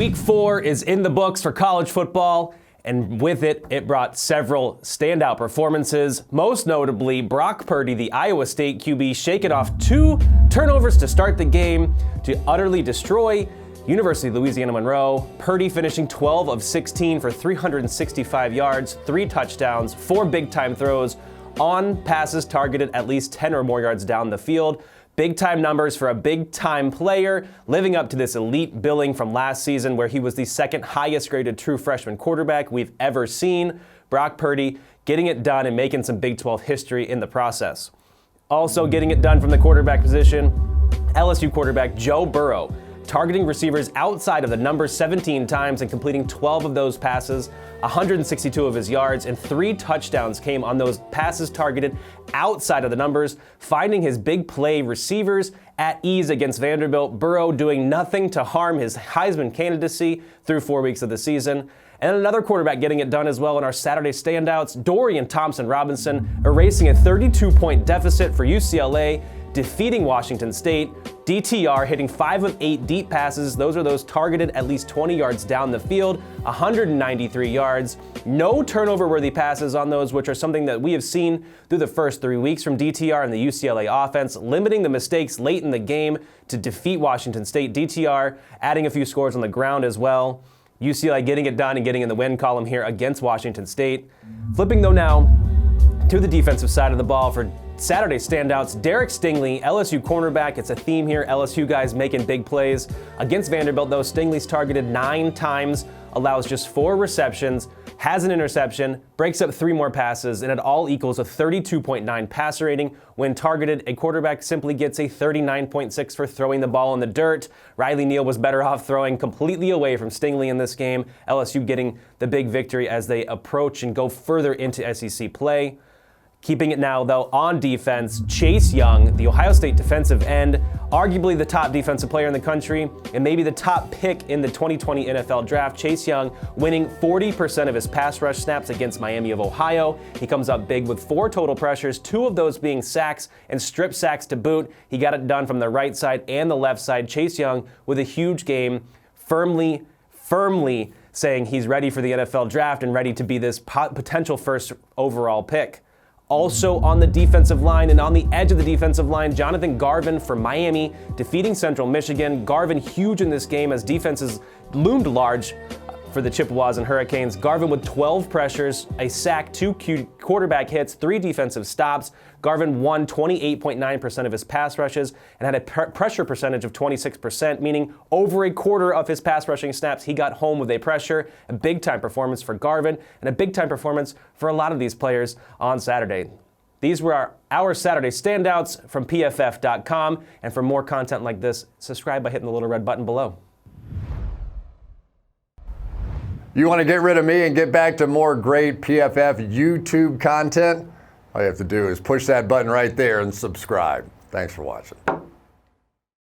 Week 4 is in the books for college football, and with it, it brought several standout performances. Most notably, Brock Purdy, the Iowa State QB, shaking off 2 turnovers to start the game to utterly destroy University of Louisiana Monroe. Purdy finishing 12 of 16 for 365 yards, 3 touchdowns, 4 big-time throws on passes targeted at least 10 or more yards down the field. Big-time numbers for a big-time player, living up to this elite billing from last season where he was the second highest-graded true freshman quarterback we've ever seen. Brock Purdy getting it done and making some Big 12 history in the process. Also getting it done from the quarterback position, LSU quarterback Joe Burrow, targeting receivers outside of the numbers 17 times and completing 12 of those passes, 162 of his yards, and 3 touchdowns came on those passes targeted outside of the numbers, finding his big play receivers at ease against Vanderbilt. Burrow doing nothing to harm his Heisman candidacy through 4 weeks of the season. And another quarterback getting it done as well in our Saturday standouts, Dorian Thompson-Robinson, erasing a 32-point deficit for UCLA, defeating Washington State. DTR hitting 5 of 8 deep passes. Those are those targeted at least 20 yards down the field, 193 yards. No turnover-worthy passes on those, which are something that we have seen through the first 3 weeks from DTR and the UCLA offense, limiting the mistakes late in the game to defeat Washington State. DTR adding a few scores on the ground as well. UCLA getting it done and getting in the win column here against Washington State. Flipping though now to the defensive side of the ball for Saturday standouts, Derek Stingley, LSU cornerback. It's a theme here. LSU guys making big plays. Against Vanderbilt, though, Stingley's targeted 9 times, allows just 4 receptions, has an interception, breaks up 3 more passes, and it all equals a 32.9 passer rating. When targeted, a quarterback simply gets a 39.6 for throwing the ball in the dirt. Riley Neal was better off throwing completely away from Stingley in this game. LSU getting the big victory as they approach and go further into SEC play. Keeping it now, though, on defense, Chase Young, the Ohio State defensive end, arguably the top defensive player in the country and maybe the top pick in the 2020 NFL Draft. Chase Young winning 40% of his pass rush snaps against Miami of Ohio. He comes up big with 4 total pressures, 2 of those being sacks and strip sacks to boot. He got it done from the right side and the left side. Chase Young with a huge game, firmly saying he's ready for the NFL Draft and ready to be this potential first overall pick. Also on the defensive line and on the edge of the defensive line, Johnathan Garvin for Miami, defeating Central Michigan. Garvin huge in this game as defenses loomed large for the Chippewas and Hurricanes. Garvin with 12 pressures, a sack, 2 quarterback hits, 3 defensive stops. Garvin won 28.9% of his pass rushes and had a pressure percentage of 26%, meaning over a quarter of his pass rushing snaps he got home with a pressure. A big-time performance for Garvin and a big-time performance for a lot of these players on Saturday. These were our Saturday standouts from PFF.com, and for more content like this, subscribe by hitting the little red button below. You want to get rid of me and get back to more great PFF YouTube content? All you have to do is push that button right there and subscribe. Thanks for watching.